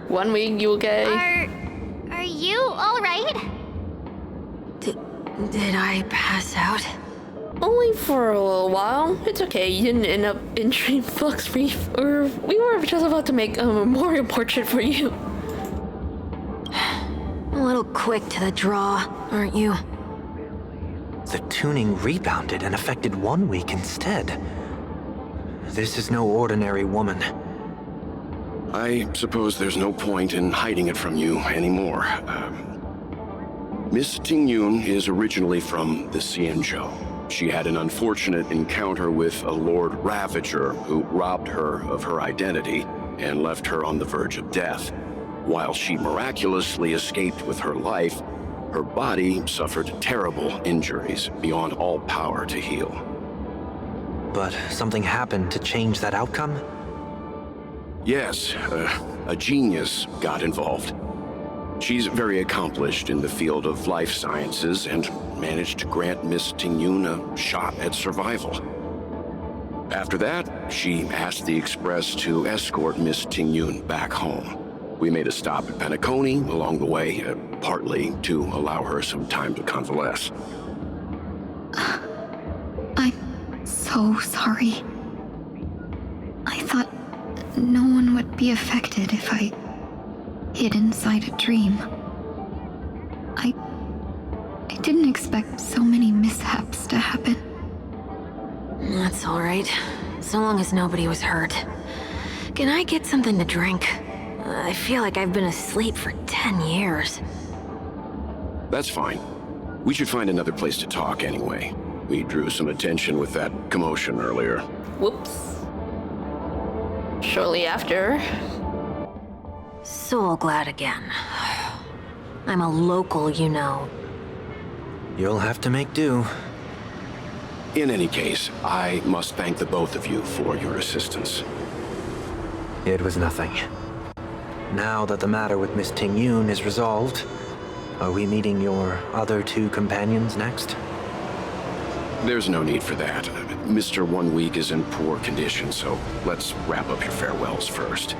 1 week, you okay? Are you alright? Did I pass out? Only for a little while. It's okay, you didn't end up in Trailblaze Reef, or we were just about to make a memorial portrait for you. A little quick to the draw, aren't you? The tuning rebounded and affected 1 week instead. This is no ordinary woman. I suppose there's no point in hiding it from you anymore. Miss Tingyun is originally from the Xianzhou. She had an unfortunate encounter with a Lord Ravager who robbed her of her identity and left her on the verge of death. While she miraculously escaped with her life, her body suffered terrible injuries beyond all power to heal. But something happened to change that outcome? Yes, a genius got involved. She's very accomplished in the field of life sciences and managed to grant Miss Tingyun a shot at survival. After that, she asked the Express to escort Miss Tingyun back home. We made a stop at Penacony along the way, partly to allow her some time to convalesce. I'm so sorry. I thought no one would be affected if I hid inside a dream. I didn't expect so many mishaps to happen. That's all right, so long as nobody was hurt. Can I get something to drink? I feel like I've been asleep for 10 years. That's fine. We should find another place to talk anyway. We drew some attention with that commotion earlier. Whoops. Shortly after. So glad again. I'm a local, you know. You'll have to make do. In any case, I must thank the both of you for your assistance. It was nothing. Now that the matter with Miss Tingyun is resolved, are we meeting your other two companions next? There's no need for that. Mr. 1 week is in poor condition, so let's wrap up your farewells first.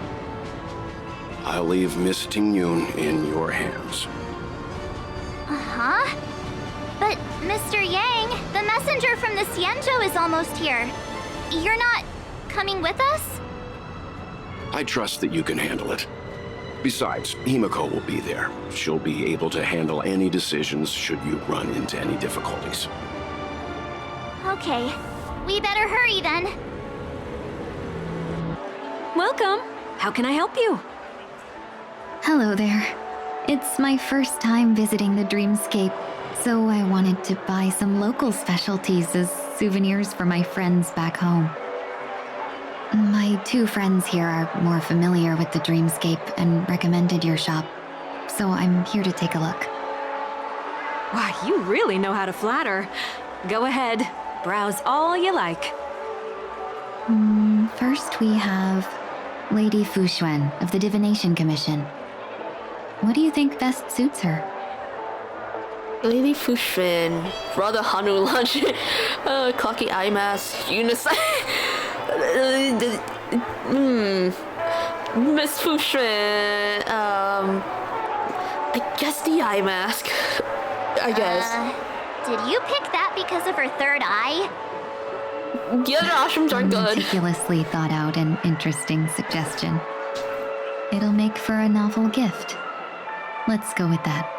I'll leave Miss Tingyun in your hands. Uh-huh. But, Mr. Yang, the messenger from the Xianzhou is almost here. You're not coming with us? I trust that you can handle it. Besides, Himiko will be there. She'll be able to handle any decisions should you run into any difficulties. Okay. We better hurry then. Welcome. How can I help you? Hello there. It's my first time visiting the Dreamscape, so I wanted to buy some local specialties as souvenirs for my friends back home. My two friends here are more familiar with the Dreamscape and recommended your shop, so I'm here to take a look. Wow, you really know how to flatter. Go ahead, browse all you like. First we have Lady Fuxuan of the Divination Commission. What do you think best suits her? Lady Fuxuan, Brother Hanu lunch, cocky eye mask, unicycle. Miss Fuxuan, I guess the eye mask. I guess. Did you pick that because of her third eye? The other options are good. Meticulously thought out and interesting suggestion. It'll make for a novel gift. Let's go with that.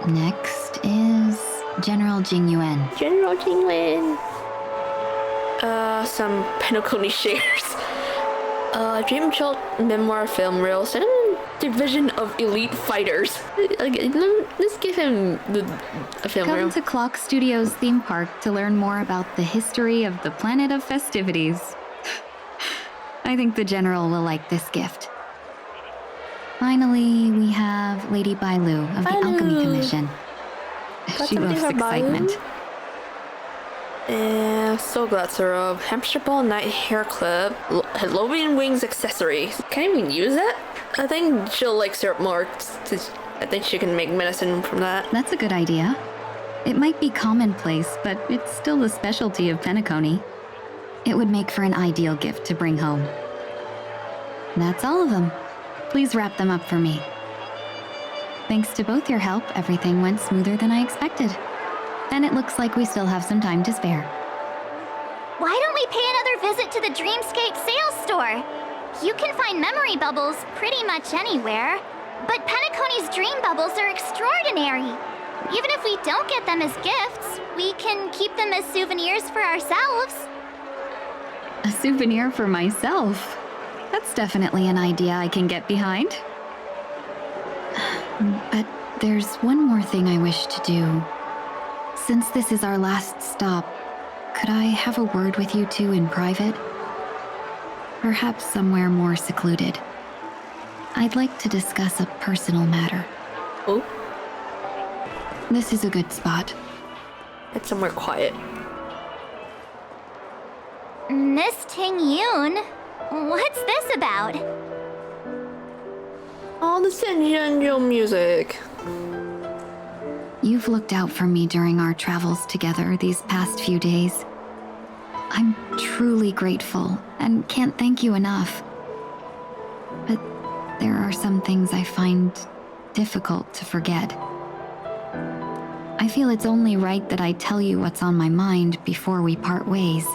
Next is General Jingyuan. General Jingyuan. Some Penacony shares. Dream Child memoir film reels and division of elite fighters. Let's give him a film reel. Come to Clock Studios theme park to learn more about the history of the planet of festivities. I think the General will like this gift. Finally, we have Lady Bailu of the Alchemy Commission. She loves excitement. So glad, Sir. Hamster Ball Night Hair Clip. Halloween Wings accessories. Can I even use that? I think she'll like syrup more. I think she can make medicine from that. That's a good idea. It might be commonplace, but it's still the specialty of Penacony. It would make for an ideal gift to bring home. That's all of them. Please wrap them up for me. Thanks to both your help, everything went smoother than I expected. And it looks like we still have some time to spare. Why don't we pay another visit to the Dreamscape sales store? You can find memory bubbles pretty much anywhere. But Penacony's dream bubbles are extraordinary. Even if we don't get them as gifts, we can keep them as souvenirs for ourselves. A souvenir for myself? That's definitely an idea I can get behind. But there's one more thing I wish to do. Since this is our last stop, could I have a word with you two in private? Perhaps somewhere more secluded. I'd like to discuss a personal matter. Oh, This is a good spot. it's somewhere quiet. Miss Ting-Yoon, what's this about? All the Senjunjo music. You've looked out for me during our travels together these past few days. I'm truly grateful and can't thank you enough. But there are some things I find difficult to forget. I feel it's only right that I tell you what's on my mind before we part ways.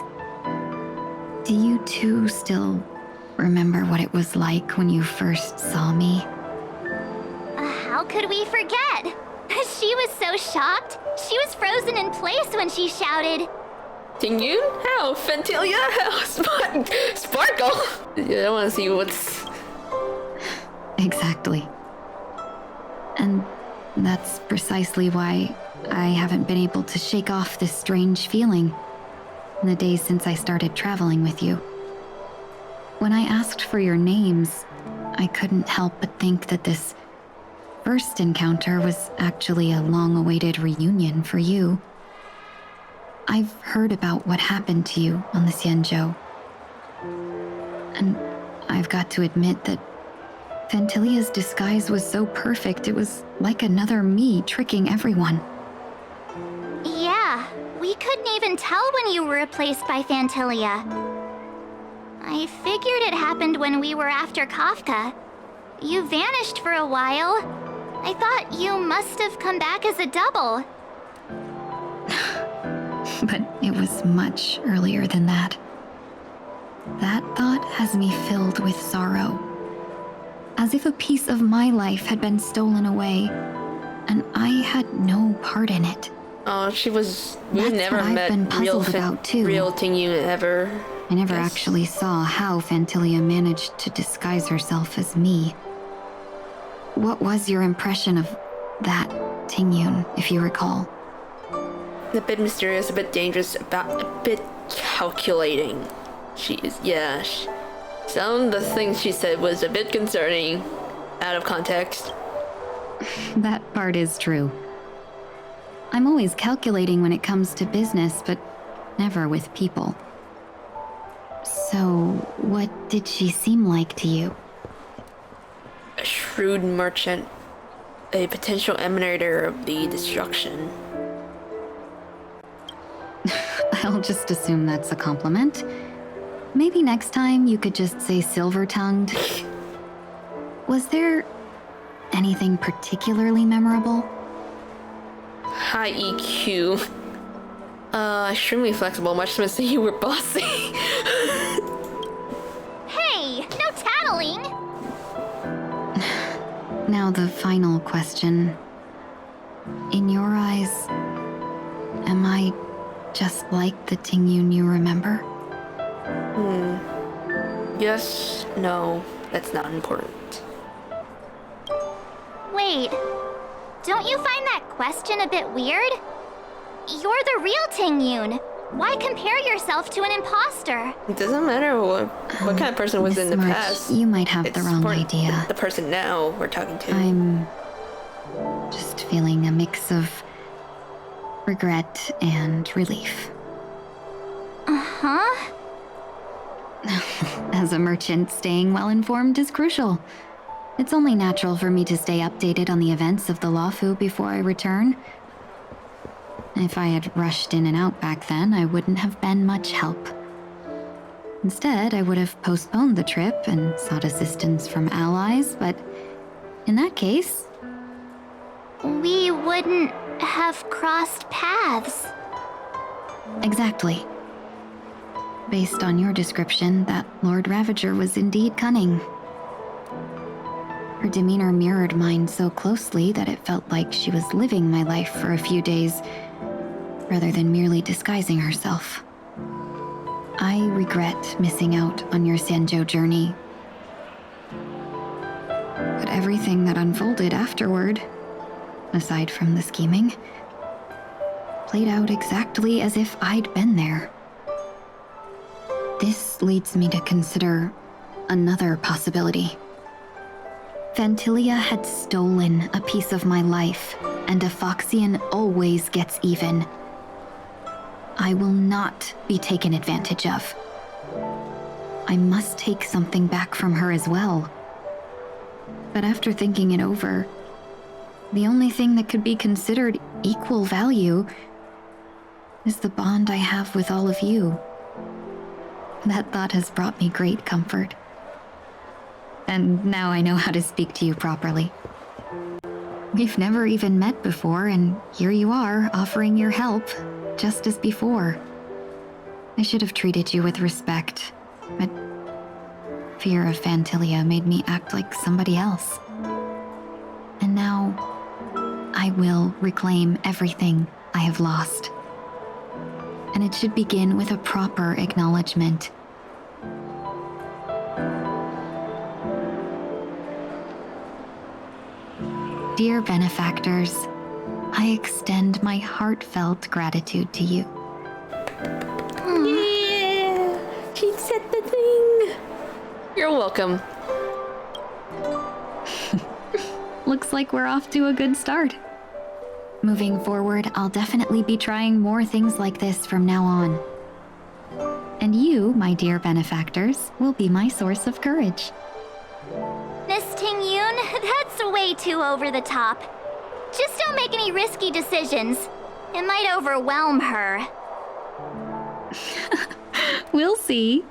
Do you two still remember what it was like when you first saw me? How could we forget? She was so shocked. She was frozen in place when she shouted. Ting-Yoon? How? Fentilia? How? Sparkle? Yeah, I want to see what's... Exactly. And that's precisely why I haven't been able to shake off this strange feeling in the days since I started traveling with you. When I asked for your names, I couldn't help but think that this first encounter was actually a long-awaited reunion for you. I've heard about what happened to you on the Xianzhou. And I've got to admit that Fantilia's disguise was so perfect, it was like another me tricking everyone. Yeah, we couldn't even tell when you were replaced by Fantilia. I figured it happened when we were after Kafka. You vanished for a while. I thought you must have come back as a double. But it was much earlier than that. That thought has me filled with sorrow. As if a piece of my life had been stolen away, and I had no part in it. Oh, she was... We That's never what I've met been real, puzzled about, too. real Ting-Yoon ever. I never Yes. actually saw how Fantilia managed to disguise herself as me. What was your impression of that Ting-Yoon, if you recall? A bit mysterious, a bit dangerous, about a bit calculating. She is, yeah. Some of the things she said was a bit concerning, out of context. That part is true. I'm always calculating when it comes to business, but never with people. So, what did she seem like to you? A shrewd merchant, a potential emanator of the destruction. I'll just assume that's a compliment. Maybe next time you could just say silver-tongued. Was there anything particularly memorable? High EQ. Extremely flexible, much to say you were bossy. Hey, no tattling! Now the final question. In your eyes, am I just like the Ting-Yoon you remember? Yes, no, that's not important. Wait, don't you find that question a bit weird? You're the real Ting-Yoon. Why compare yourself to an imposter? It doesn't matter what kind of person was in the Miss March, past. you might have It's the wrong important idea. the person now we're talking to. I'm just feeling a mix of regret and relief. Huh? As a merchant, staying well-informed is crucial. It's only natural for me to stay updated on the events of the Lawfu before I return. If I had rushed in and out back then, I wouldn't have been much help. Instead, I would have postponed the trip and sought assistance from allies, but in that case, We wouldn't have crossed paths. exactly. Based on your description, that Lord Ravager was indeed cunning. Her demeanor mirrored mine so closely that it felt like she was living my life for a few days, rather than merely disguising herself. I regret missing out on your Senjo journey. But everything that unfolded afterward, aside from the scheming, played out exactly as if I'd been there. This leads me to consider another possibility. Vantilia had stolen a piece of my life, and a Foxian always gets even. I will not be taken advantage of. I must take something back from her as well. But after thinking it over, the only thing that could be considered equal value is the bond I have with all of you. That thought has brought me great comfort. And now I know how to speak to you properly. We've never even met before, and here you are, offering your help, just as before. I should have treated you with respect, but fear of Vantilia made me act like somebody else. And now, I will reclaim everything I have lost. And it should begin with a proper acknowledgement. Dear benefactors, I extend my heartfelt gratitude to you. Yeah! She said the thing! You're welcome. Looks like we're off to a good start. Moving forward, I'll definitely be trying more things like this from now on. And you, my dear benefactors, will be my source of courage. Miss Ting-yoon, that's way too over the top. Just don't make any risky decisions. It might overwhelm her. We'll see.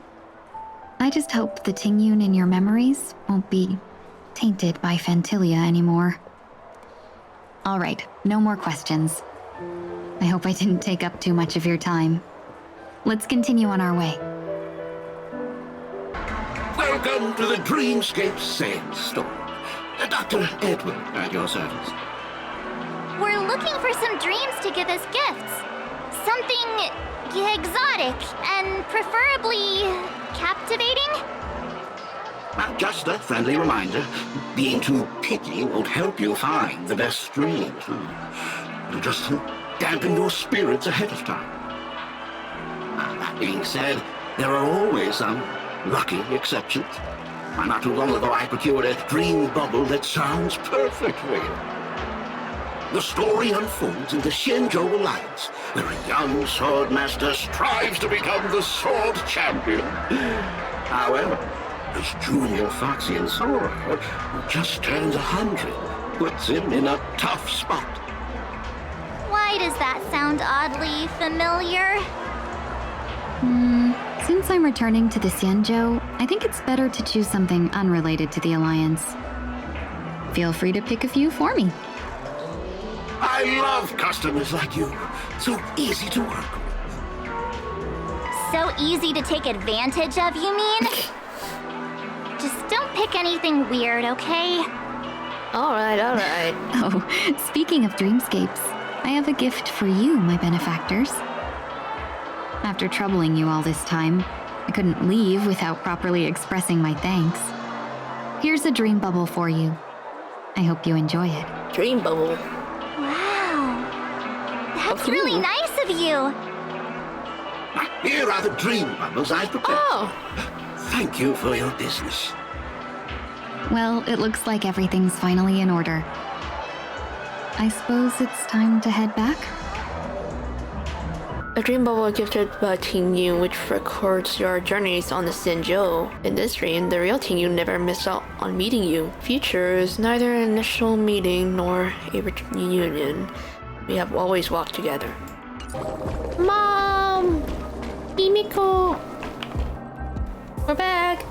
I just hope the Ting-yoon in your memories won't be tainted by Vantilia anymore. All right, no more questions. I hope I didn't take up too much of your time. Let's continue on our way. Welcome to the Dreamscape Sales Store. Dr. Edward at your service. We're looking for some dreams to give as gifts. Something exotic and preferably captivating. Well, just a friendly reminder, being too picky won't help you find the best dreams. It'll just dampen your spirits ahead of time. That being said, there are always some lucky exceptions. Not too long ago, I procured a dream bubble that sounds perfect for you. The story unfolds in the Shenzhou Alliance, where a young swordmaster strives to become the sword champion. However, his junior Foxian sword, who just turned 100, puts him in a tough spot. Why does that sound oddly familiar? Since I'm returning to the Xianzhou, I think it's better to choose something unrelated to the Alliance. Feel free to pick a few for me. I love customers like you. So easy to work with. So easy to take advantage of, you mean? Just don't pick anything weird, okay? Alright, alright. Oh, speaking of dreamscapes, I have a gift for you, my benefactors. After troubling you all this time, I couldn't leave without properly expressing my thanks. Here's a dream bubble for you. I hope you enjoy it. Dream bubble. Wow. That's really nice of you. Here are the dream bubbles I've prepared. Oh! Thank you for your business. Well, it looks like everything's finally in order. I suppose it's time to head back? A dream bubble gifted by Ting-yoon, which records your journeys on the Shenzhou. In this dream, the real Ting-yoon never missed out on meeting you. Future is neither an initial meeting nor a reunion. We have always walked together. Mom! Himiko! We're back.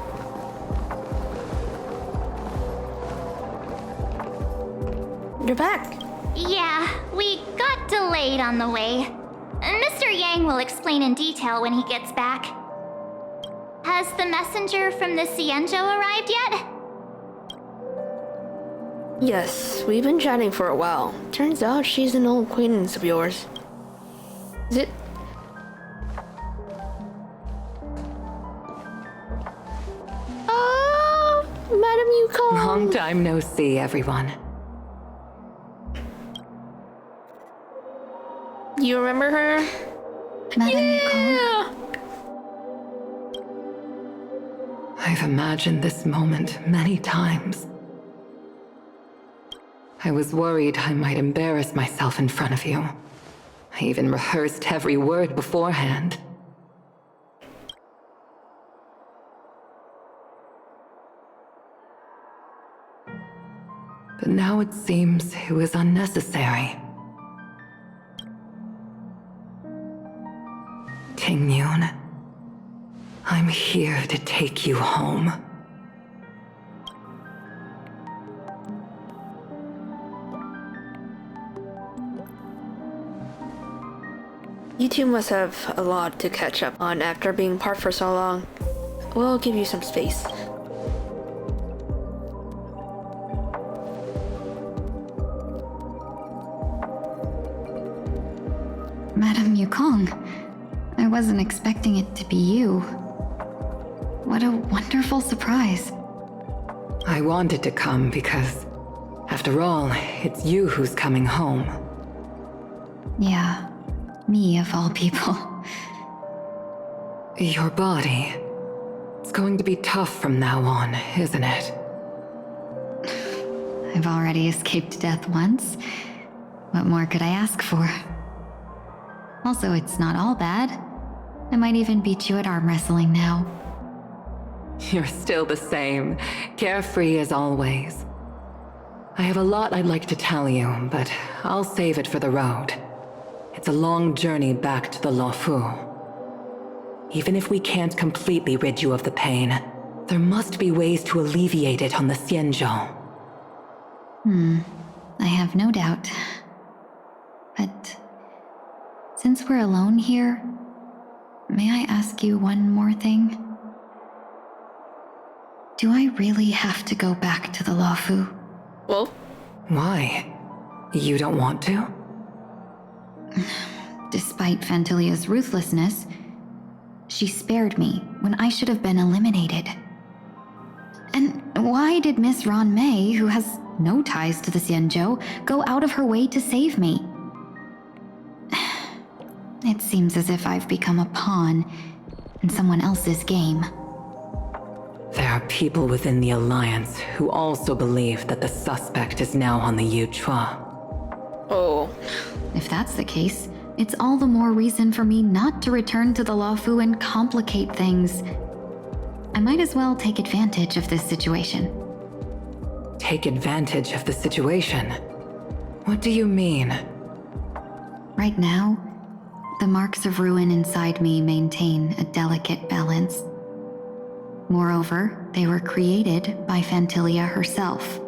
You're back. Yeah, we got delayed on the way. Mr. Yang will explain in detail when he gets back. Has the messenger from the Xianzhou arrived yet? Yes, we've been chatting for a while. Turns out she's an old acquaintance of yours. Is it? Oh, Madam Yukon. Long time no see, everyone. You remember her? Madam Yukon? Yeah. I've imagined this moment many times. I was worried I might embarrass myself in front of you. I even rehearsed every word beforehand. But now it seems it was unnecessary. Ting-Yun, I'm here to take you home. You two must have a lot to catch up on after being apart for so long. We'll give you some space. Madam Yukong, I wasn't expecting it to be you. What a wonderful surprise. I wanted to come because, after all, it's you who's coming home. Yeah, me of all people. Your body. It's going to be tough from now on, isn't it? I've already escaped death once. What more could I ask for? Also, it's not all bad. I might even beat you at arm wrestling now. You're still the same, carefree as always. I have a lot I'd like to tell you, but I'll save it for the road. It's a long journey back to the Luofu. Even if we can't completely rid you of the pain, there must be ways to alleviate it on the Xianzhou. I have no doubt. But since we're alone here, may I ask you one more thing? Do I really have to go back to the Luofu? Well, Why? You don't want to? Despite Fantilia's ruthlessness, she spared me when I should have been eliminated. And why did Miss Ron Mei, who has no ties to the Xianzhou, go out of her way to save me? It seems as if I've become a pawn in someone else's game. There are people within the Alliance who also believe that the suspect is now on the Yuchua. oh, If that's the case, it's all the more reason for me not to return to the Luofu and complicate things. I might as well take advantage of this situation. Take advantage of the situation? What do you mean? Right now, the marks of ruin inside me maintain a delicate balance. Moreover, they were created by Fantilia herself.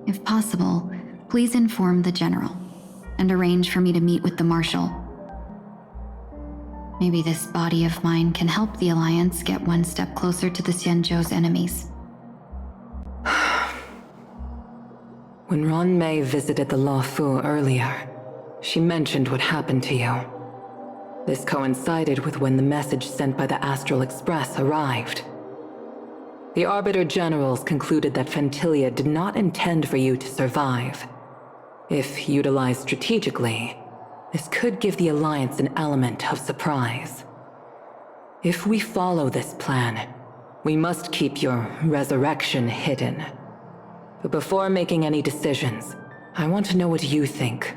If possible, please inform the General and arrange for me to meet with the Marshal. Maybe this body of mine can help the Alliance get one step closer to the Xianzhou's enemies. When Ron Mei visited the Luofu earlier, she mentioned what happened to you. This coincided with when the message sent by the Astral Express arrived. The Arbiter Generals concluded that Fantilia did not intend for you to survive. If utilized strategically, this could give the Alliance an element of surprise. If we follow this plan, we must keep your resurrection hidden. But before making any decisions, I want to know what you think.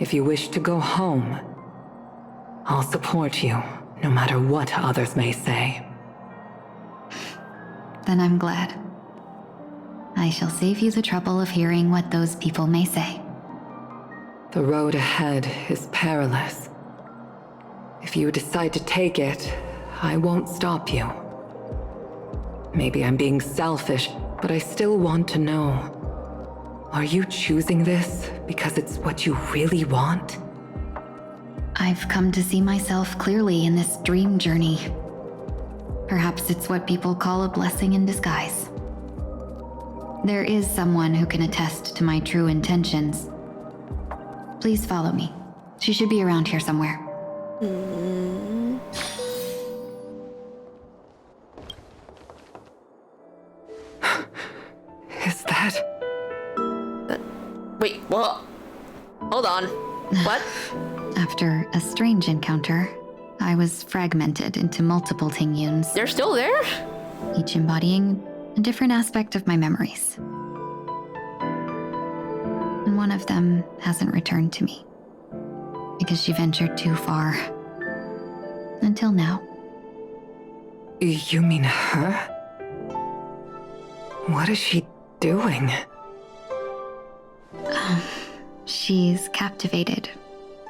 If you wish to go home, I'll support you, no matter what others may say. Then I'm glad. I shall save you the trouble of hearing what those people may say. The road ahead is perilous. If you decide to take it, I won't stop you. Maybe I'm being selfish, but I still want to know. Are you choosing this because it's what you really want? I've come to see myself clearly in this dream journey. Perhaps it's what people call a blessing in disguise. There is someone who can attest to my true intentions. Please follow me. She should be around here somewhere. Is that... Wait, what? Hold on. What? After a strange encounter, I was fragmented into multiple Tingyuns, They're still there? each embodying a different aspect of my memories. And one of them hasn't returned to me, because she ventured too far. Until now. You mean her? What is she doing? She's captivated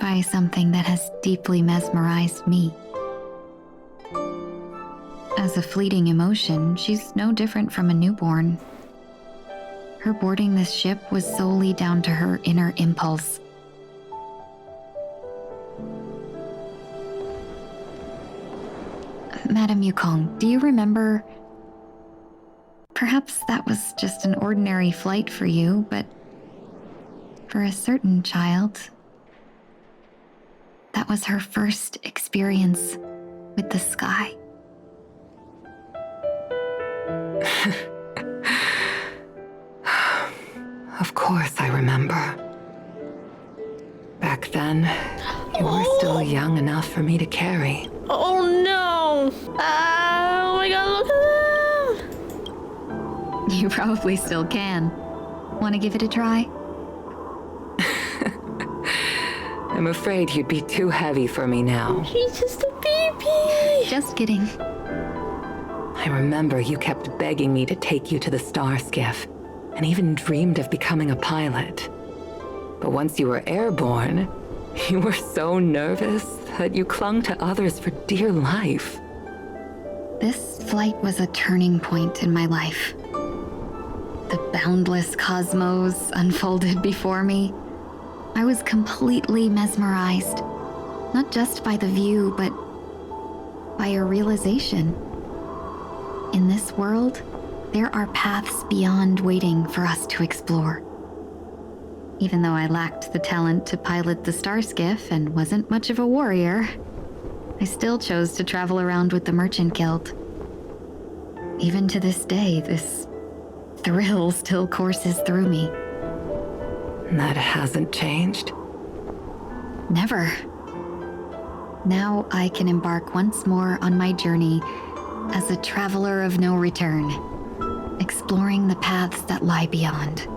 by something that has deeply mesmerized me. As a fleeting emotion, she's no different from a newborn. Her boarding this ship was solely down to her inner impulse. Madame Yukong, do you remember? Perhaps that was just an ordinary flight for you, but for a certain child, that was her first experience with the sky. Of course I remember. Back then, you were still young enough for me to carry. Oh no! Oh my god, look at them! You probably still can. Want to give it a try? I'm afraid you'd be too heavy for me now. He's just a baby! Just kidding. I remember you kept begging me to take you to the star skiff, and even dreamed of becoming a pilot. But once you were airborne, you were so nervous that you clung to others for dear life. This flight was a turning point in my life. The boundless cosmos unfolded before me. I was completely mesmerized, not just by the view, but by a realization. In this world, there are paths beyond waiting for us to explore. Even though I lacked the talent to pilot the star skiff and wasn't much of a warrior, I still chose to travel around with the Merchant Guild. Even to this day, this thrill still courses through me. That hasn't changed? Never. Now I can embark once more on my journey as a traveler of no return, exploring the paths that lie beyond.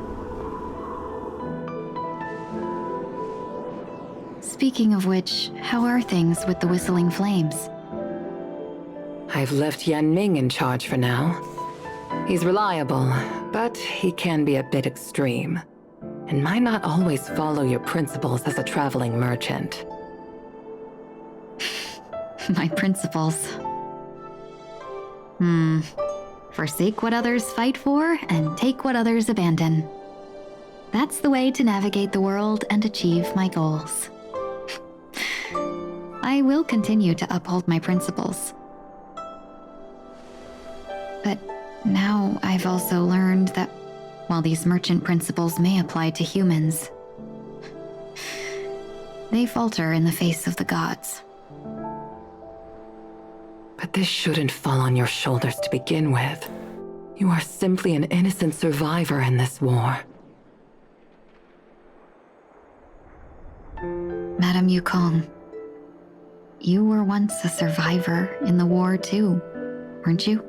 Speaking of which, how are things with the Whistling Flames? I've left Yan Ming in charge for now. He's reliable, but he can be a bit extreme, and might not always follow your principles as a traveling merchant. My principles. Forsake what others fight for and take what others abandon. That's the way to navigate the world and achieve my goals. I will continue to uphold my principles. But now I've also learned that while these merchant principles may apply to humans, they falter in the face of the gods. But this shouldn't fall on your shoulders to begin with. You are simply an innocent survivor in this war. Madame Yukong, you were once a survivor in the war too, weren't you?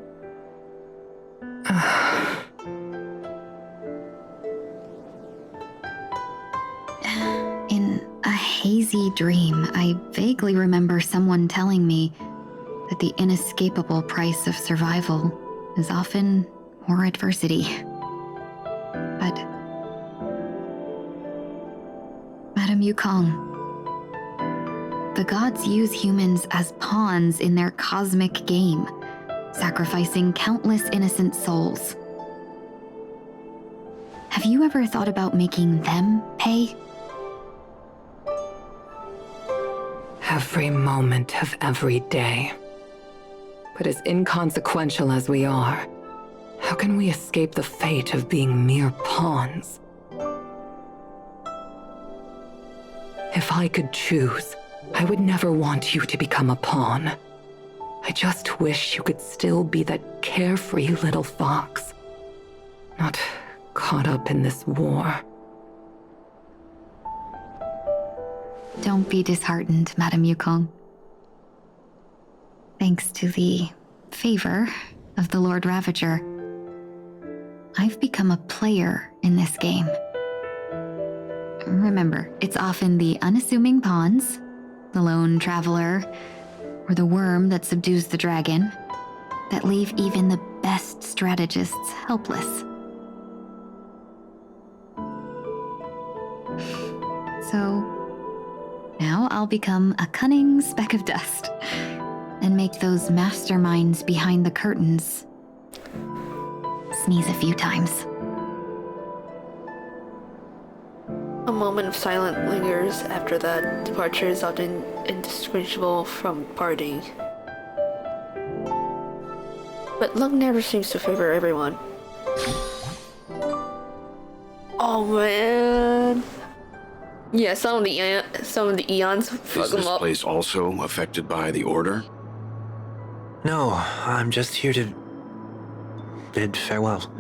In a hazy dream, I vaguely remember someone telling me that the inescapable price of survival is often more adversity. But Madame Yukong, the gods use humans as pawns in their cosmic game, sacrificing countless innocent souls. Have you ever thought about making them pay? Every moment of every day. But as inconsequential as we are, how can we escape the fate of being mere pawns? If I could choose, I would never want you to become a pawn. I just wish you could still be that carefree little fox, not caught up in this war. Don't be disheartened, Madame Yukong. Thanks to the favor of the Lord Ravager, I've become a player in this game. Remember, it's often the unassuming pawns, the lone traveler, or the worm that subdues the dragon, that leave even the best strategists helpless. So, now I'll become a cunning speck of dust, and make those masterminds behind the curtains sneeze a few times. A moment of silence lingers after that. Departure is often indistinguishable from parting. But luck never seems to favor everyone. Oh man. Yeah, some of the eons fuck Is them this up. place also affected by the Order? No, I'm just here to bid farewell.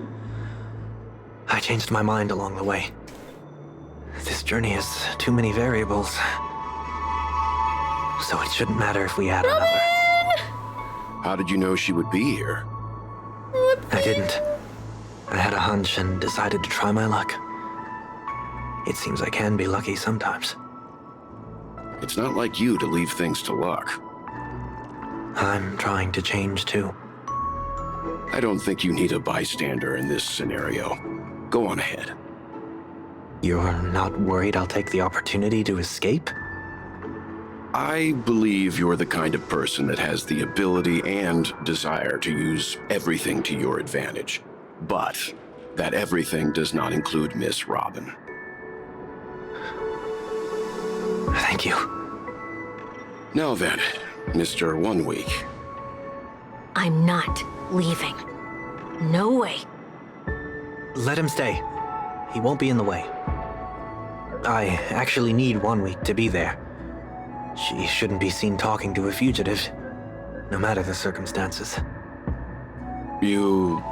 I changed my mind along the way. This journey has too many variables. So it shouldn't matter if we add another. How did you know she would be here? I didn't. I had a hunch and decided to try my luck. It seems I can be lucky sometimes. It's not like you to leave things to luck. I'm trying to change too. I don't think you need a bystander in this scenario. Go on ahead. You're not worried I'll take the opportunity to escape? I believe you're the kind of person that has the ability and desire to use everything to your advantage. But that everything does not include Miss Robin. Thank you. Now then, Mr. 1 Week. I'm not leaving. No way. Let him stay. He won't be in the way. I actually need 1 week to be there. She shouldn't be seen talking to a fugitive, no matter the circumstances. You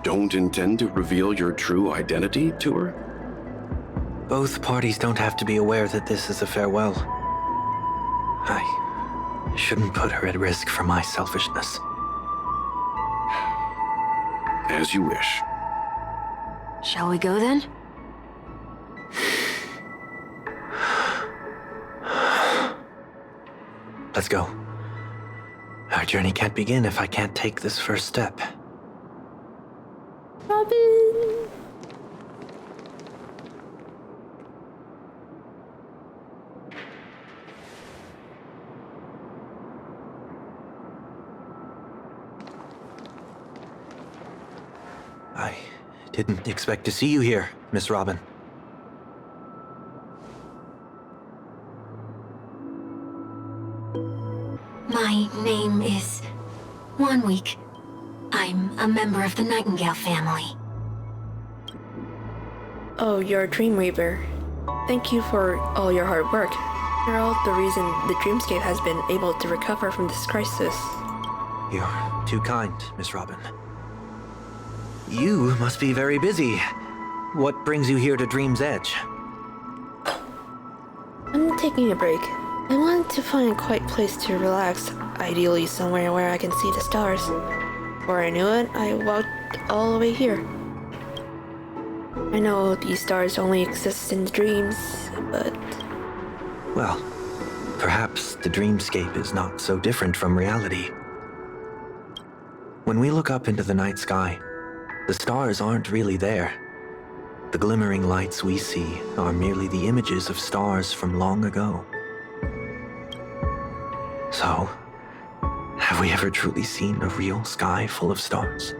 don't intend to reveal your true identity to her? Both parties don't have to be aware that this is a farewell. I shouldn't put her at risk for my selfishness. As you wish. Shall we go then? Let's go. Our journey can't begin if I can't take this first step. Robin! I didn't expect to see you here, Miss Robin. My name is 1 Week. I'm a member of the Nightingale family. Oh, you're a Dream Reaver. Thank you for all your hard work. You're all the reason the Dreamscape has been able to recover from this crisis. You're too kind, Miss Robin. You must be very busy. What brings you here to Dream's Edge? I'm taking a break. I wanted to find a quiet place to relax, ideally somewhere where I can see the stars. Before I knew it, I walked all the way here. I know these stars only exist in dreams, but... Well, perhaps the dreamscape is not so different from reality. When we look up into the night sky, the stars aren't really there. The glimmering lights we see are merely the images of stars from long ago. So, have we ever truly seen a real sky full of stars?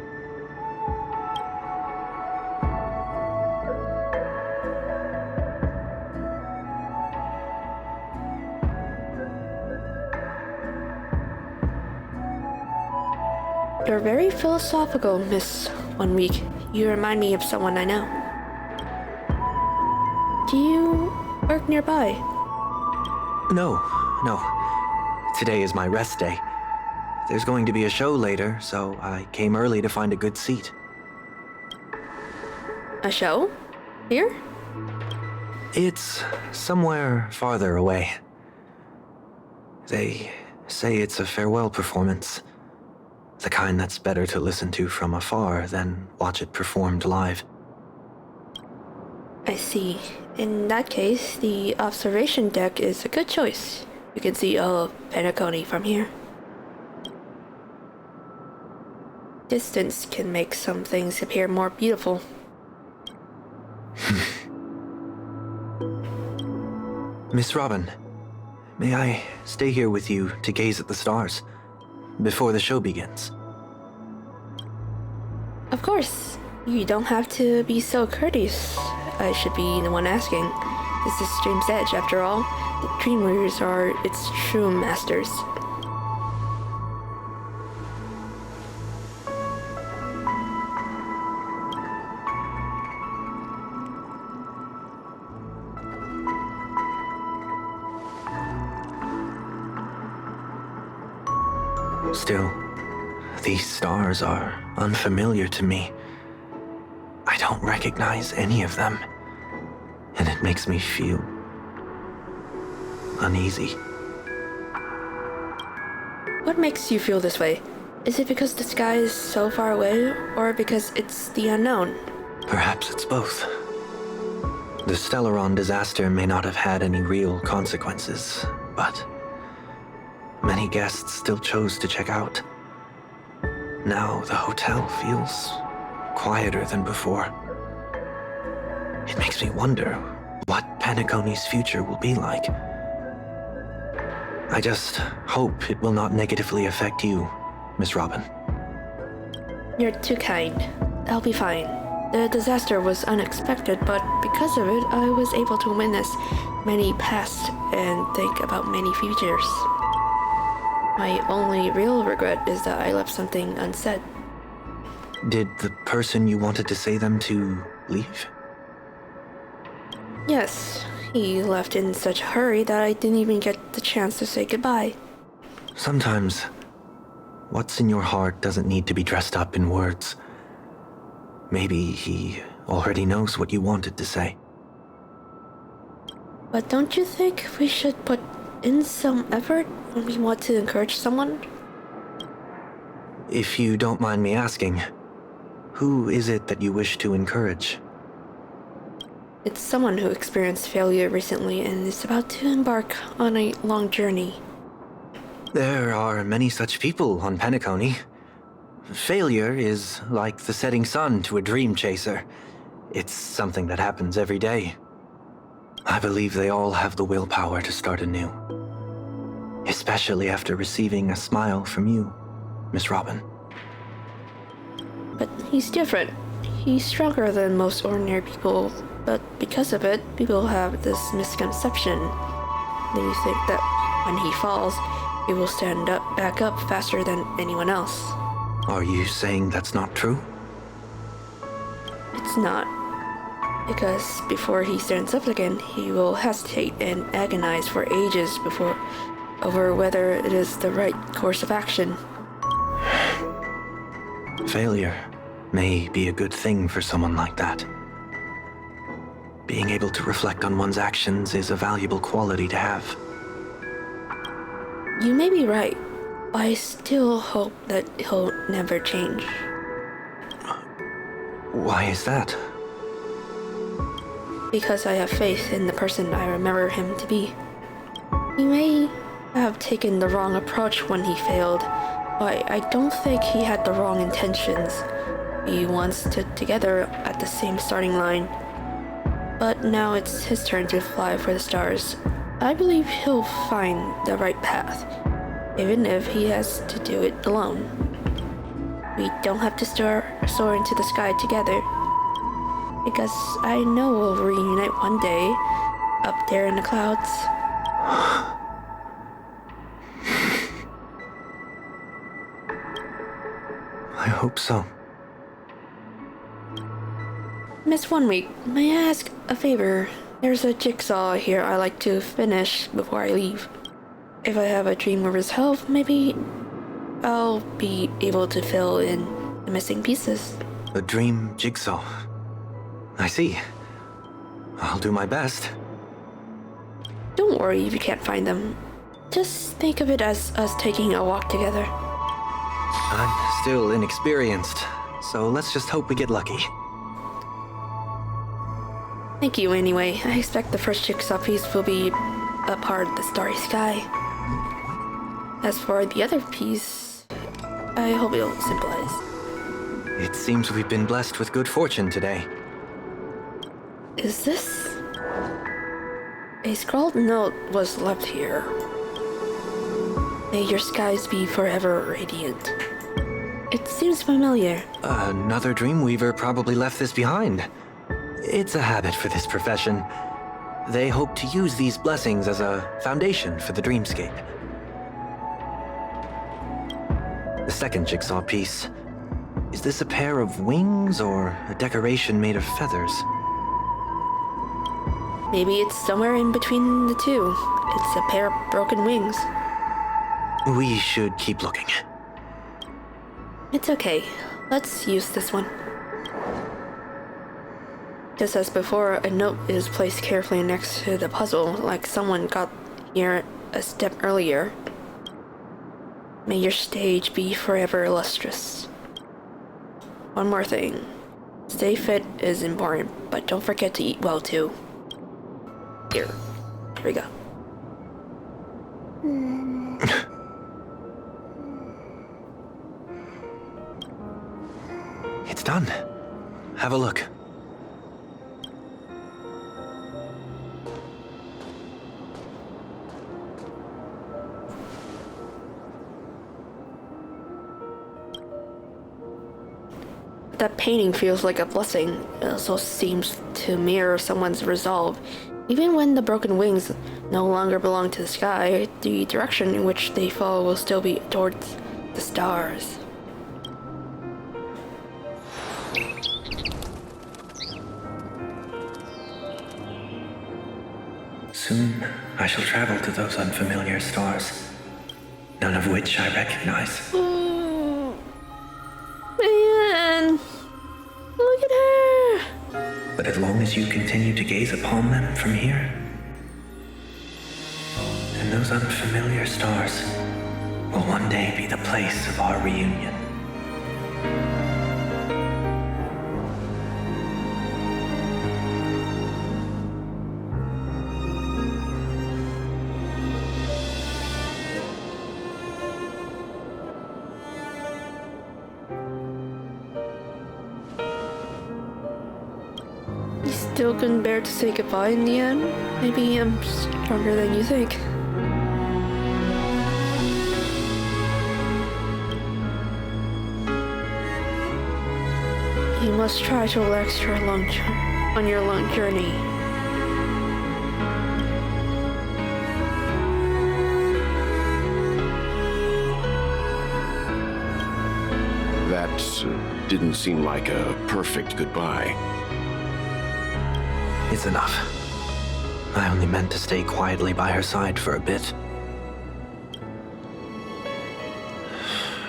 You're very philosophical, Miss 1 Week. You remind me of someone I know. Do you work nearby? No. Today is my rest day. There's going to be a show later, so I came early to find a good seat. A show? Here? It's somewhere farther away. They say it's a farewell performance. The kind that's better to listen to from afar than watch it performed live. I see. In that case, the observation deck is a good choice. You can see all of Penacony from here. Distance can make some things appear more beautiful. Miss Robin, may I stay here with you to gaze at the stars before the show begins? Of course. You don't have to be so courteous. I should be the one asking. This is Dream's Edge, after all. The Dreamers are its true masters. Still, these stars are unfamiliar to me. I don't recognize any of them, and it makes me feel uneasy. What makes you feel this way? Is it because the sky is so far away, or because it's the unknown? Perhaps it's both. The Stellaron disaster may not have had any real consequences, but many guests still chose to check out. Now the hotel feels quieter than before. It makes me wonder what Penacony's future will be like. I just hope it will not negatively affect you, Miss Robin. You're too kind. I'll be fine. The disaster was unexpected, but because of it, I was able to witness many past and think about many futures. My only real regret is that I left something unsaid. Did the person you wanted to say them to leave? Yes, he left in such a hurry that I didn't even get the chance to say goodbye. Sometimes, what's in your heart doesn't need to be dressed up in words. Maybe he already knows what you wanted to say. But don't you think we should put in some effort when we want to encourage someone? If you don't mind me asking, who is it that you wish to encourage? It's someone who experienced failure recently and is about to embark on a long journey. There are many such people on Penacony. Failure is like the setting sun to a dream chaser. It's something that happens every day. I believe they all have the willpower to start anew. Especially after receiving a smile from you, Miss Robin. But he's different. He's stronger than most ordinary people, but because of it, people have this misconception. They think that when he falls, he will stand back up faster than anyone else. Are you saying that's not true? It's not. Because before he stands up again, he will hesitate and agonize for ages over whether it is the right course of action. Failure may be a good thing for someone like that. Being able to reflect on one's actions is a valuable quality to have. You may be right, but I still hope that he'll never change. Why is that? Because I have faith in the person I remember him to be. He may have taken the wrong approach when he failed, but I don't think he had the wrong intentions. We once stood together at the same starting line. But now it's his turn to fly for the stars. I believe he'll find the right path. even if he has to do it alone. We don't have to soar into the sky together, because I know we'll reunite one day up there in the clouds. I hope so. Miss 1 Week, may I ask a favor? There's a jigsaw here I like to finish before I leave. If I have a Dreamweaver's help, maybe I'll be able to fill in the missing pieces. A dream jigsaw. I see. I'll do my best. Don't worry if you can't find them. Just think of it as us taking a walk together. I'm still inexperienced, so let's just hope we get lucky. Thank you anyway. I expect the first jigsaw piece will be a part of the starry sky. As for the other piece, I hope it'll symbolize. It seems we've been blessed with good fortune today. Is this? A scrawled note was left here. May your skies be forever radiant. It seems familiar. Another Dreamweaver probably left this behind. It's a habit for this profession. They hope to use these blessings as a foundation for the dreamscape. The second jigsaw piece. Is this a pair of wings or a decoration made of feathers? Maybe it's somewhere in between the two. It's a pair of broken wings. We should keep looking. It's okay. Let's use this one. Just as before, a note is placed carefully next to the puzzle, like someone got here a step earlier. May your stage be forever illustrious. One more thing. Stay fit is important, but don't forget to eat well too. Here we go. It's done. Have a look. That painting feels like a blessing. It also seems to mirror someone's resolve. Even when the broken wings no longer belong to the sky, the direction in which they fall will still be towards the stars. Soon I shall travel to those unfamiliar stars, none of which I recognize. Oh, man, look at her. But as long as you continue to gaze upon them from here, then those unfamiliar stars will one day be the place of our reunion. You still couldn't bear to say goodbye in the end? Maybe I'm stronger than you think. You must try to relax on your long journey. That didn't seem like a perfect goodbye. It's enough. I only meant to stay quietly by her side for a bit.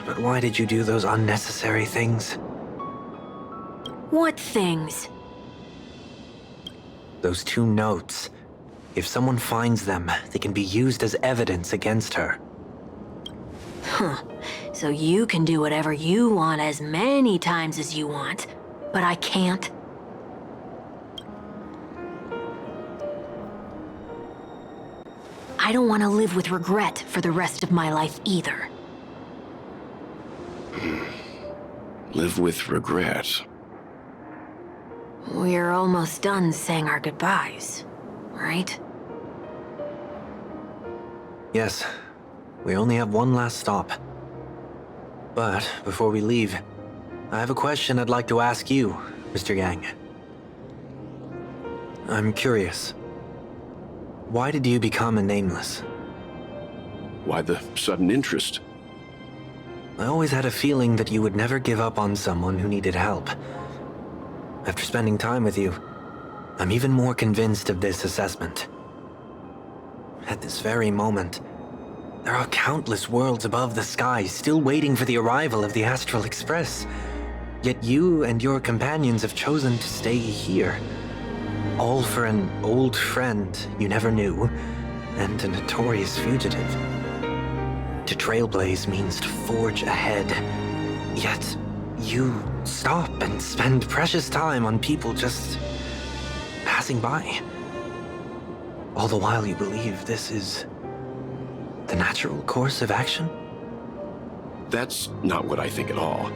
But why did you do those unnecessary things? What things? Those 2 notes. If someone finds them, they can be used as evidence against her. Huh. So you can do whatever you want as many times as you want, but I can't? I don't want to live with regret for the rest of my life either. Live with regret. We're almost done saying our goodbyes, right? Yes. We only have one last stop. But before we leave, I have a question I'd like to ask you, Mr. Yang. I'm curious. Why did you become a nameless? Why the sudden interest? I always had a feeling that you would never give up on someone who needed help. After spending time with you, I'm even more convinced of this assessment. At this very moment, there are countless worlds above the sky still waiting for the arrival of the Astral Express. Yet you and your companions have chosen to stay here. All for an old friend you never knew, and a notorious fugitive. To trailblaze means to forge ahead. Yet, you stop and spend precious time on people just passing by. All the while you believe this is the natural course of action? That's not what I think at all.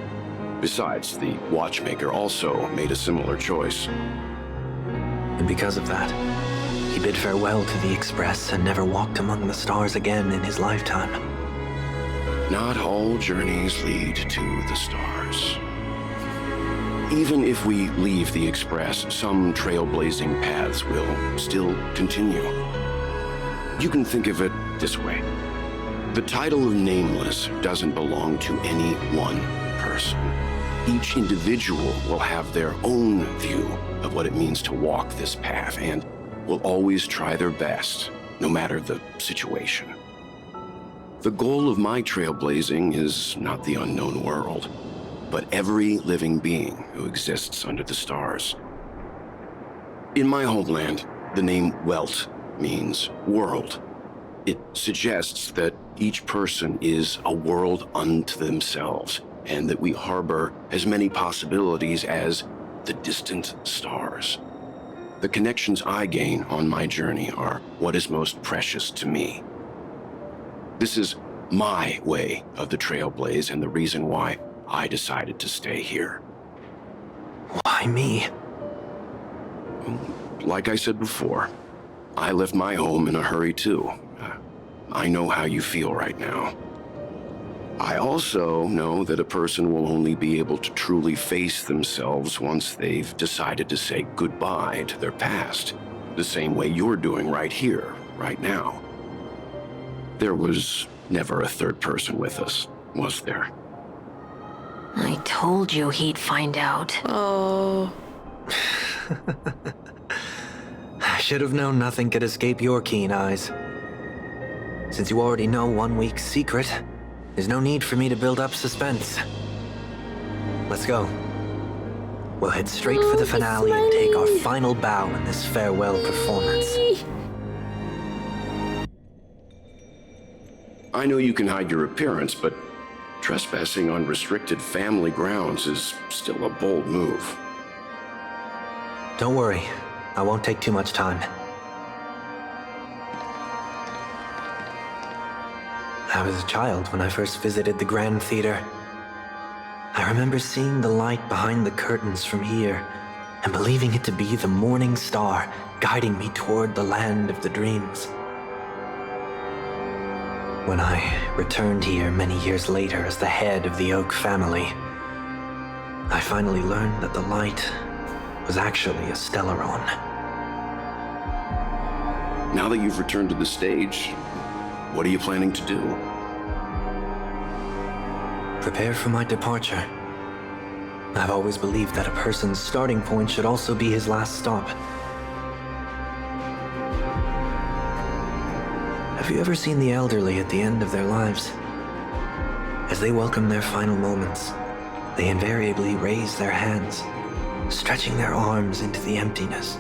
Besides, the watchmaker also made a similar choice. And because of that, he bid farewell to the Express and never walked among the stars again in his lifetime. Not all journeys lead to the stars. Even if we leave the Express, some trailblazing paths will still continue. You can think of it this way. The title of Nameless doesn't belong to any one person. Each individual will have their own view of what it means to walk this path and will always try their best, no matter the situation. The goal of my trailblazing is not the unknown world, but every living being who exists under the stars. In my homeland, the name Welt means world. It suggests that each person is a world unto themselves, and that we harbor as many possibilities as the distant stars. The connections I gain on my journey are what is most precious to me. This is my way of the Trailblaze and the reason why I decided to stay here. Why me? Like I said before, I left my home in a hurry too. I know how you feel right now. I also know that a person will only be able to truly face themselves once they've decided to say goodbye to their past, the same way you're doing right here, right now. There was never a third person with us, was there? I told you he'd find out. Oh. I should have known nothing could escape your keen eyes. Since you already know 1 week's secret, there's no need for me to build up suspense. Let's go. We'll head straight for the finale and take our final bow in this farewell performance. I know you can hide your appearance, but trespassing on restricted family grounds is still a bold move. Don't worry, I won't take too much time. I was a child when I first visited the Grand Theater. I remember seeing the light behind the curtains from here and believing it to be the morning star guiding me toward the land of the dreams. When I returned here many years later as the head of the Oak family, I finally learned that the light was actually a Stellaron. Now that you've returned to the stage, what are you planning to do? Prepare for my departure. I've always believed that a person's starting point should also be his last stop. Have you ever seen the elderly at the end of their lives? As they welcome their final moments, they invariably raise their hands, stretching their arms into the emptiness.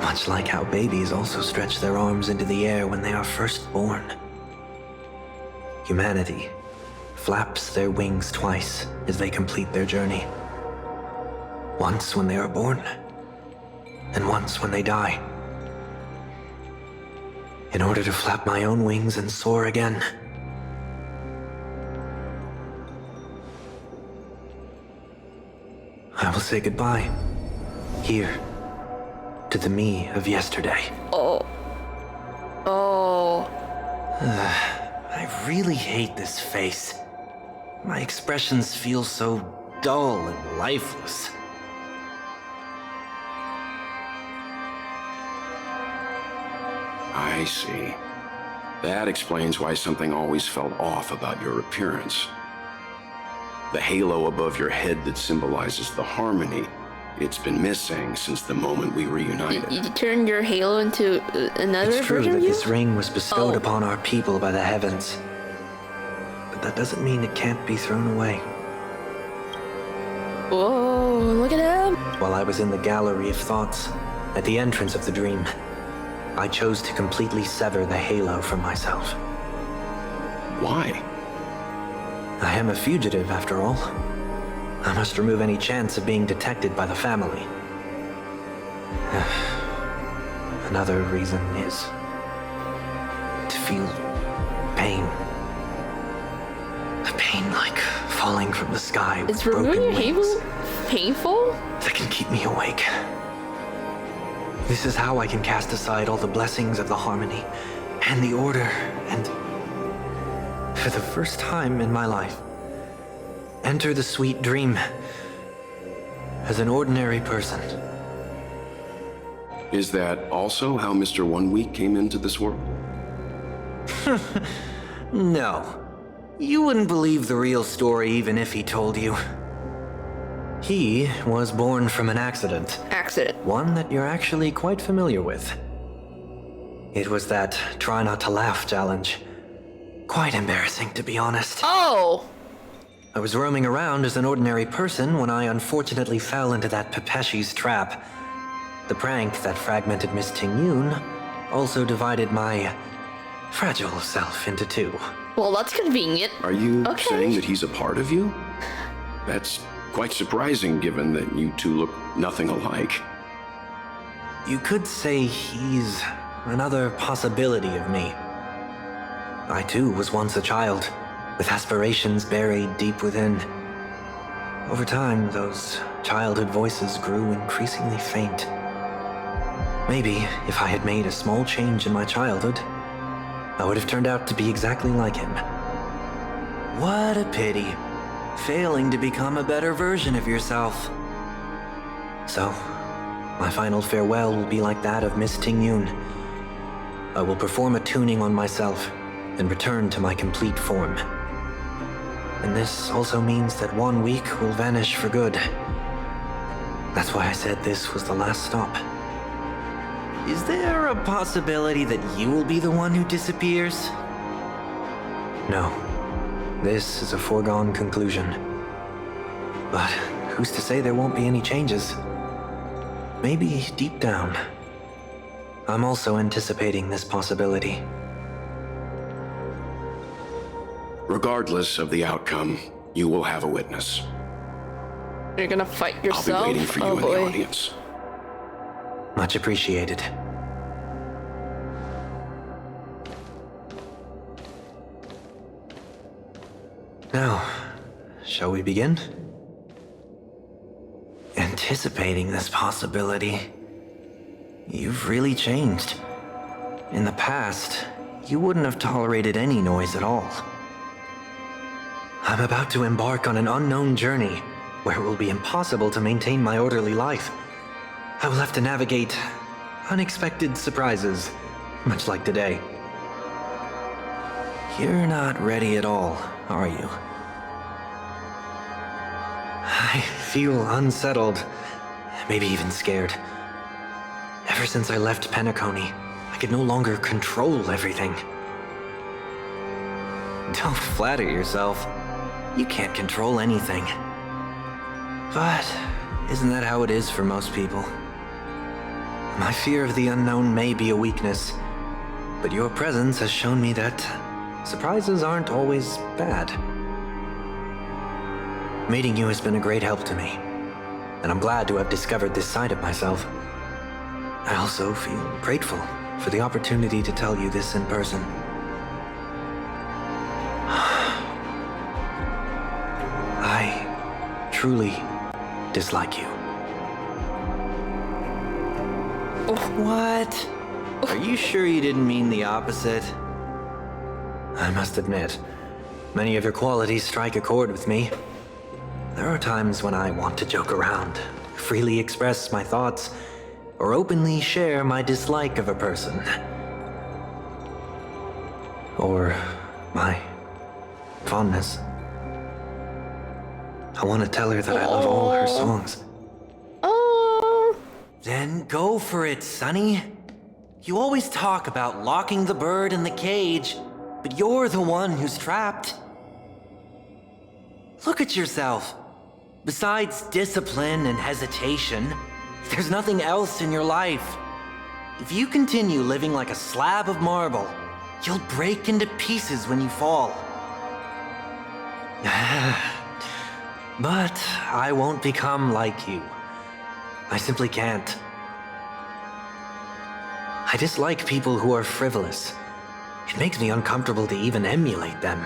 Much like how babies also stretch their arms into the air when they are first born. Humanity flaps their wings twice as they complete their journey. Once when they are born, and once when they die. In order to flap my own wings and soar again. I will say goodbye, here, to the me of yesterday. Oh. Oh. really hate this face. My expressions feel so dull and lifeless. I see. That explains why something always felt off about your appearance. The halo above your head that symbolizes the harmony, it's been missing since the moment we reunited. You turned your halo into another It's true version that of you? this ring was bestowed Oh. upon our people by the heavens. But that doesn't mean it can't be thrown away. Whoa, look at him! While I was in the gallery of thoughts, at the entrance of the dream, I chose to completely sever the halo from myself. Why? I am a fugitive, after all. I must remove any chance of being detected by the family. Another reason is to feel pain. A pain like falling from the sky with Is removing broken your halo wings painful? that can keep me awake. This is how I can cast aside all the blessings of the harmony and the order and, for the first time in my life, enter the sweet dream as an ordinary person. Is that also how Mr. 1 Week came into this world? No. You wouldn't believe the real story even if he told you. He was born from an accident. Accident. One that you're actually quite familiar with. It was that try not to laugh challenge. Quite embarrassing, to be honest. Oh! I was roaming around as an ordinary person when I unfortunately fell into that Pepeshi's trap. The prank that fragmented Miss Ting-Yoon also divided my fragile self into two. Well, that's convenient. Are you Okay. saying that he's a part of you? That's quite surprising given that you two look nothing alike. You could say he's another possibility of me. I too was once a child, with aspirations buried deep within. Over time, those childhood voices grew increasingly faint. Maybe if I had made a small change in my childhood, I would have turned out to be exactly like him. What a pity, failing to become a better version of yourself. So, my final farewell will be like that of Miss Ting-Yoon. I will perform a tuning on myself and return to my complete form. And this also means that 1 week will vanish for good. That's why I said this was the last stop. Is there a possibility that you will be the one who disappears? No. This is a foregone conclusion. But who's to say there won't be any changes? Maybe deep down, I'm also anticipating this possibility. Regardless of the outcome, you will have a witness. You're gonna fight I'll yourself? be waiting for you Oh in boy. the audience. Much appreciated. Now, shall we begin? Anticipating this possibility, you've really changed. In the past, you wouldn't have tolerated any noise at all. I'm about to embark on an unknown journey where it will be impossible to maintain my orderly life. I will have to navigate unexpected surprises, much like today. You're not ready at all, are you? I feel unsettled, maybe even scared. Ever since I left Penacony, I could no longer control everything. Don't flatter yourself. You can't control anything. But isn't that how it is for most people? My fear of the unknown may be a weakness, but your presence has shown me that surprises aren't always bad. Meeting you has been a great help to me, and I'm glad to have discovered this side of myself. I also feel grateful for the opportunity to tell you this in person. I truly dislike you. What? Are you sure you didn't mean the opposite? I must admit, many of your qualities strike a chord with me. There are times when I want to joke around, freely express my thoughts, or openly share my dislike of a person. Or my fondness. I want to tell her that I love all her songs. Oh. Then go for it, Sonny. You always talk about locking the bird in the cage, but you're the one who's trapped. Look at yourself. Besides discipline and hesitation, there's nothing else in your life. If you continue living like a slab of marble, you'll break into pieces when you fall. But I won't become like you. I simply can't. I dislike people who are frivolous. It makes me uncomfortable to even emulate them.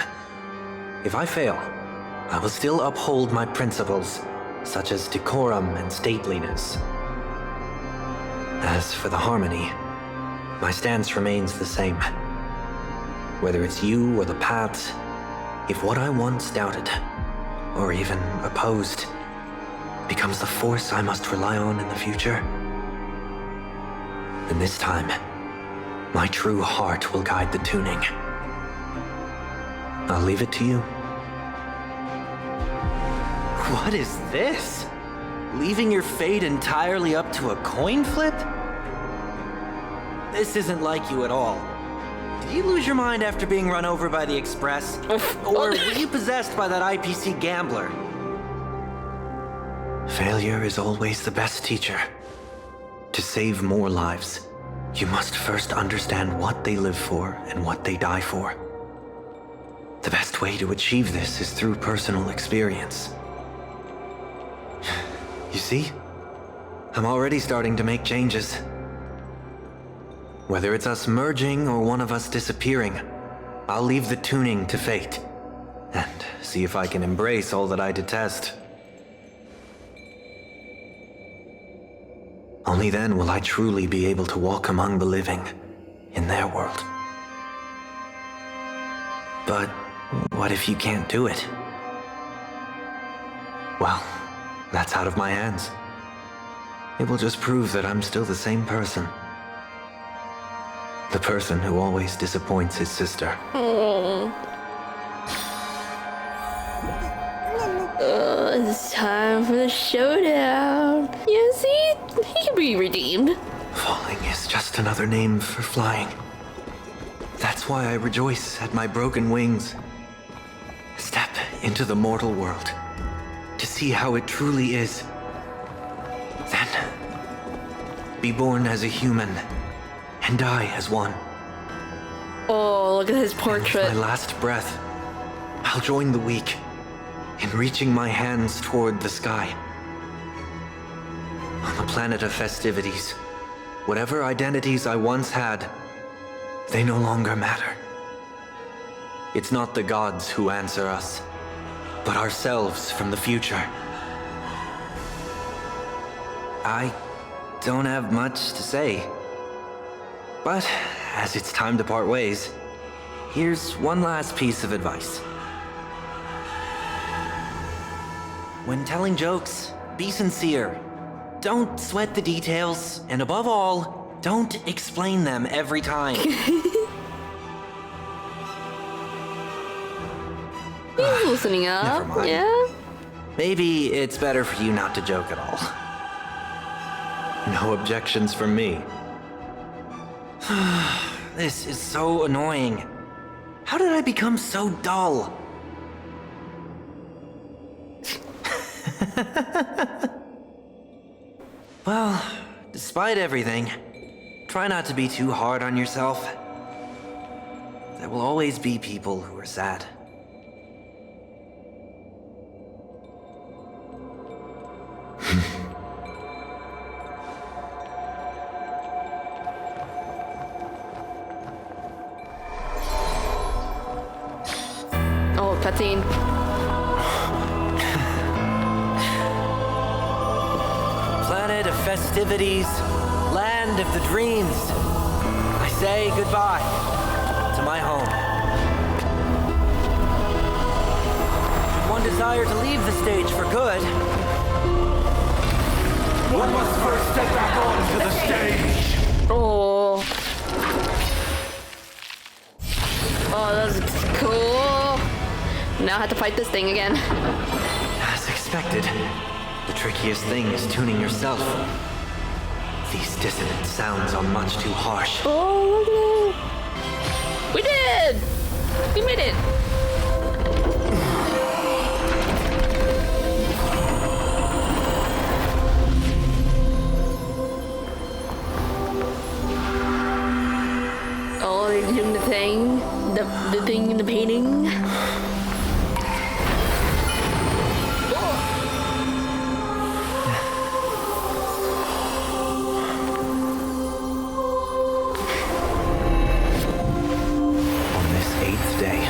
If I fail, I will still uphold my principles, such as decorum and stateliness. As for the harmony, my stance remains the same. Whether it's you or the paths, if what I once doubted, or even opposed, becomes the force I must rely on in the future, then this time, my true heart will guide the tuning. I'll leave it to you. What is this? Leaving your fate entirely up to a coin flip? This isn't like you at all. Did you lose your mind after being run over by the Express? Or were you possessed by that IPC gambler? Failure is always the best teacher. To save more lives, you must first understand what they live for and what they die for. The best way to achieve this is through personal experience. You see? I'm already starting to make changes. Whether it's us merging or one of us disappearing, I'll leave the tuning to fate, and see if I can embrace all that I detest. Only then will I truly be able to walk among the living, in their world. But what if you can't do it? Well, that's out of my hands. It will just prove that I'm still the same person. The person who always disappoints his sister. It's time for the showdown. Yeah, see? He can be redeemed. Falling is just another name for flying. That's why I rejoice at my broken wings. Step into the mortal world to see how it truly is. Then, be born as a human and die as one. Oh, look at his portrait. And with my last breath, I'll join the weak in reaching my hands toward the sky. On the planet of festivities, whatever identities I once had, they no longer matter. It's not the gods who answer us, but ourselves from the future. I don't have much to say. But as it's time to part ways, here's one last piece of advice. When telling jokes, be sincere. Don't sweat the details, and above all, don't explain them every time. He's listening up. Never mind. Yeah. Maybe it's better for you not to joke at all. No objections from me. This is so annoying. How did I become so dull? Well, despite everything, try not to be too hard on yourself. There will always be people who are sad. Oh, cutscene. Planet of festivities, land of the dreams. I say goodbye to my home. one desire to leave the stage for good. One must first step back onto the stage. Oh. Oh, that's cool. Now I have to fight this thing again. As expected, the trickiest thing is tuning yourself. These dissonant sounds are much too harsh. Oh, look at it. We did! We made it! Oh, they're doing the thing. The thing in the painting. Day,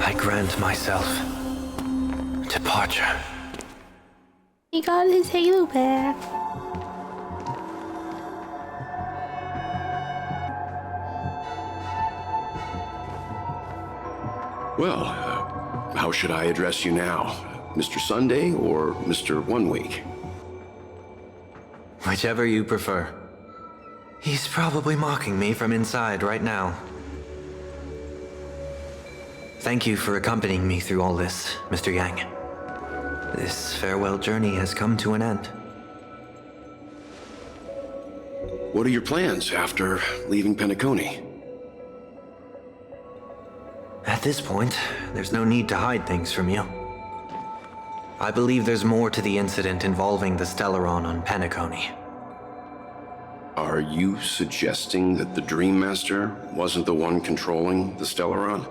I grant myself departure. He got his halo back. Well, how should I address you now? Mr. Sunday or Mr. 1 Week? Whichever you prefer. He's probably mocking me from inside right now. Thank you for accompanying me through all this, Mr. Yang. This farewell journey has come to an end. What are your plans after leaving Penacony? At this point, there's no need to hide things from you. I believe there's more to the incident involving the Stellaron on Penacony. Are you suggesting that the Dream Master wasn't the one controlling the Stellaron?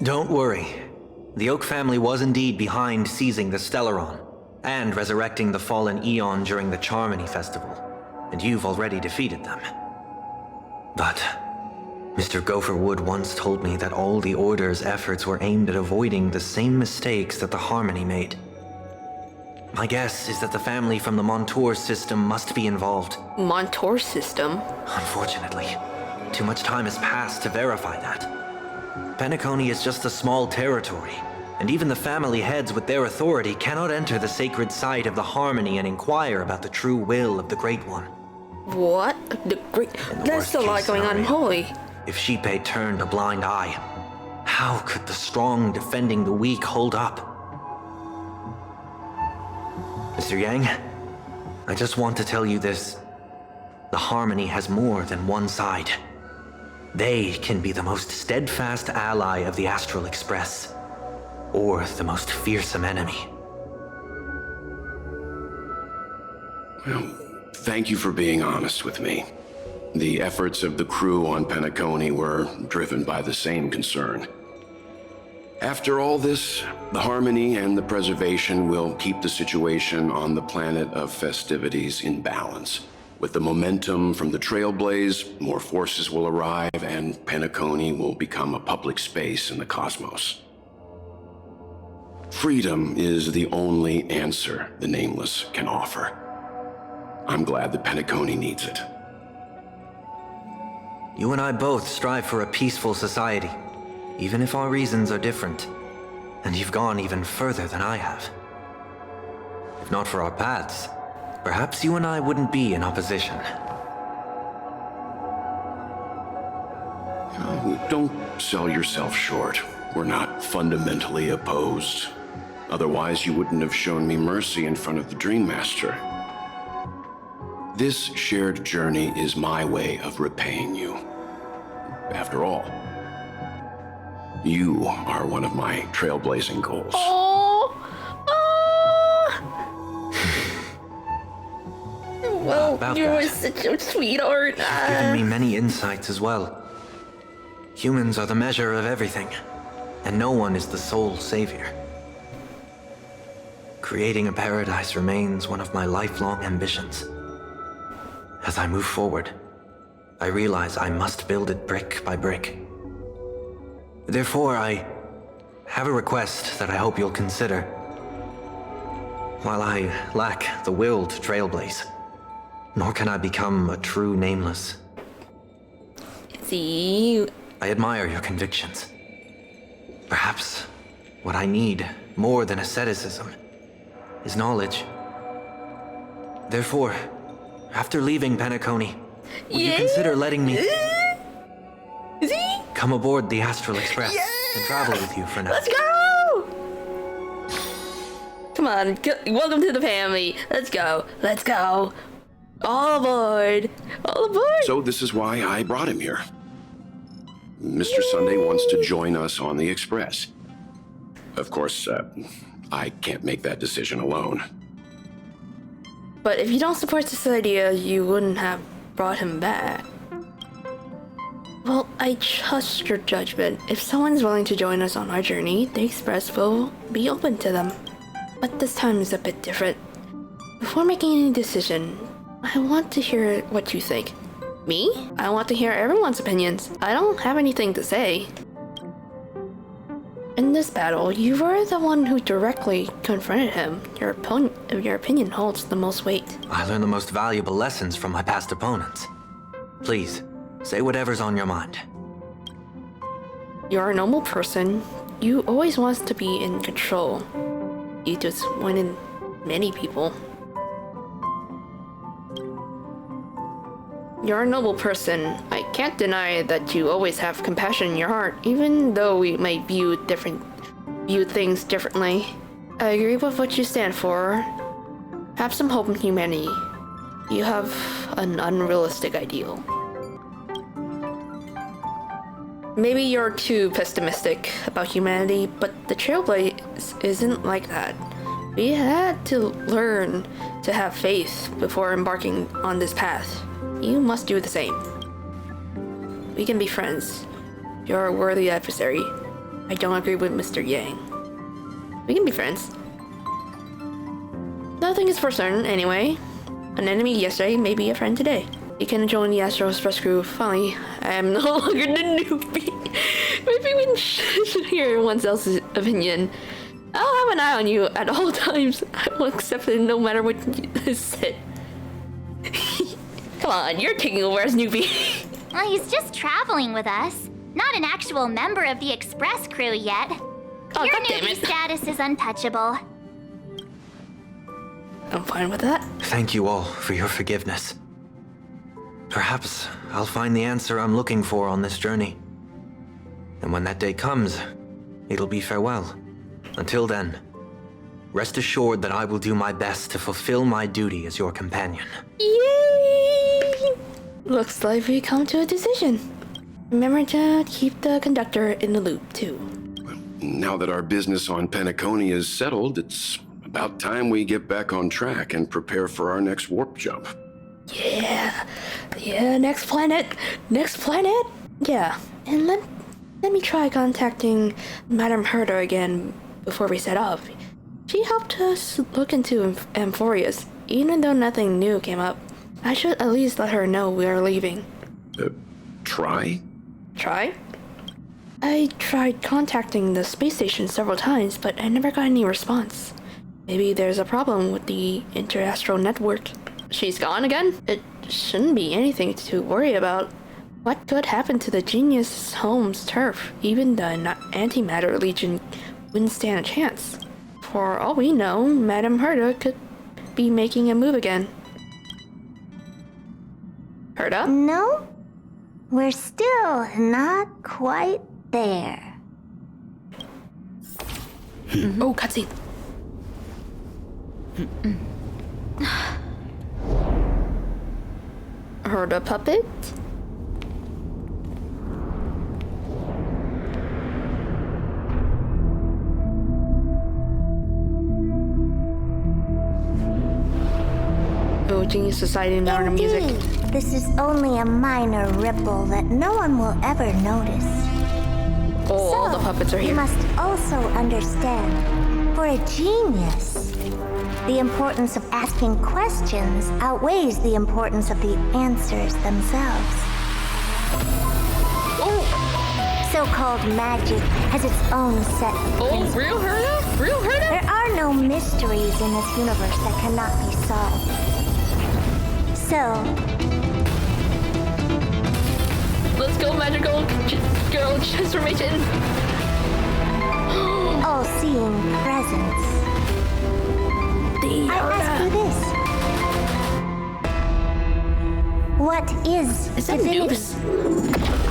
Don't worry. The Oak family was indeed behind seizing the Stellaron and resurrecting the fallen Eon during the Charmony Festival, and you've already defeated them. But Mr. Gopherwood once told me that all the Order's efforts were aimed at avoiding the same mistakes that the Harmony made. My guess is that the family from the Montour system must be involved. Montour system? Unfortunately, too much time has passed to verify that. Penacony is just a small territory, and even the family heads with their authority cannot enter the sacred site of the Harmony and inquire about the true will of the Great One. What? The Great... There's a lot going on, holy. If Xipe turned a blind eye, how could the strong defending the weak hold up? Mr. Yang, I just want to tell you this. The Harmony has more than one side. They can be the most steadfast ally of the Astral Express, or the most fearsome enemy. Well, thank you for being honest with me. The efforts of the crew on Penacony were driven by the same concern. After all this, the Harmony and the Preservation will keep the situation on the planet of festivities in balance. With the momentum from the Trailblaze, more forces will arrive and Penacony will become a public space in the cosmos. Freedom is the only answer the Nameless can offer. I'm glad that Penacony needs it. You and I both strive for a peaceful society, even if our reasons are different. And you've gone even further than I have. If not for our paths, perhaps you and I wouldn't be in opposition. Don't sell yourself short. We're not fundamentally opposed. Otherwise, you wouldn't have shown me mercy in front of the Dream Master. This shared journey is my way of repaying you. After all, you are one of my trailblazing goals. Well, you were such a sweetheart. You've given me many insights as well. Humans are the measure of everything, and no one is the sole savior. Creating a paradise remains one of my lifelong ambitions. As I move forward, I realize I must build it brick by brick. Therefore, I have a request that I hope you'll consider. While I lack the will to trailblaze, nor can I become a true Nameless. See? I admire your convictions. Perhaps What I need, more than asceticism, is knowledge. Therefore, after leaving Penacony, will you consider letting me come aboard the Astral Express and travel with you for now? Let's go! Come on, welcome to the family. Let's go. Let's go. All aboard. All aboard. So this is why I brought him here. Mr. Sunday wants to join us on the Express. Of course, I can't make that decision alone. But if you don't support this idea, you wouldn't have brought him back. Well, I trust your judgment. If someone's willing to join us on our journey, the Express will be open to them. But this time is a bit different. Before making any decision, I want to hear what you think. Me? I want to hear everyone's opinions. I don't have anything to say. In this battle, you were the one who directly confronted him. Your opinion holds the most weight. I learned the most valuable lessons from my past opponents. Please, say whatever's on your mind. You're a noble person. You always want to be in control. You just wanted many people. You're a noble person. I can't deny that you always have compassion in your heart, even though we might view things differently. I agree with what you stand for. Have some hope in humanity. You have an unrealistic ideal. Maybe you're too pessimistic about humanity, but the Trailblaze isn't like that. We had to learn to have faith before embarking on this path. You must do the same. We can be friends. You're a worthy adversary. I don't agree with Mr. Yang. We can be friends. Nothing is for certain, anyway. An enemy yesterday may be a friend today. You can join the Astro Express crew. Finally, I am no longer the newbie. Maybe we should hear one else's opinion. I'll have an eye on you at all times. I will accept it no matter what is said. Come on, you're taking over as newbie. Well, he's just traveling with us. Not an actual member of the Express crew yet. Oh, Your goddammit. newbie status is untouchable. I'm fine with that. Thank you all for your forgiveness. Perhaps I'll find the answer I'm looking for on this journey. And when that day comes, it'll be farewell. Until then, rest assured that I will do my best to fulfill my duty as your companion. Yay! Looks like we come to a decision. Remember to keep the conductor in the loop, too. Now that our business on Penacony is settled, it's about time we get back on track and prepare for our next warp jump. Yeah, next planet. Yeah, and let me try contacting Madame Herder again before we set off. She helped us look into Amphorius. Even though nothing new came up, I should at least let her know we are leaving. Try? Try? I tried contacting the space station several times, but I never got any response. Maybe there's a problem with the interastral network. She's gone again? It shouldn't be anything to worry about. What could happen to the Genius Home's turf? Even the Antimatter Legion wouldn't stand a chance. For all we know, Madame Herda could be making a move again. Herda? No, we're still not quite there. Oh, cutscene. Herda puppet? Oh, Genius Society and Modern Music. This is only a minor ripple that no one will ever notice. Oh, all the puppets are You here. must also understand, for a genius, the importance of asking questions outweighs the importance of the answers themselves. Oh, So-called magic has its own set of principles. real Herda? Real Herda? There are no mysteries in this universe that cannot be solved. So, Let's go, magical girl transformation. all all-seeing presence. I ask you this. What is Is that divinity? Noose?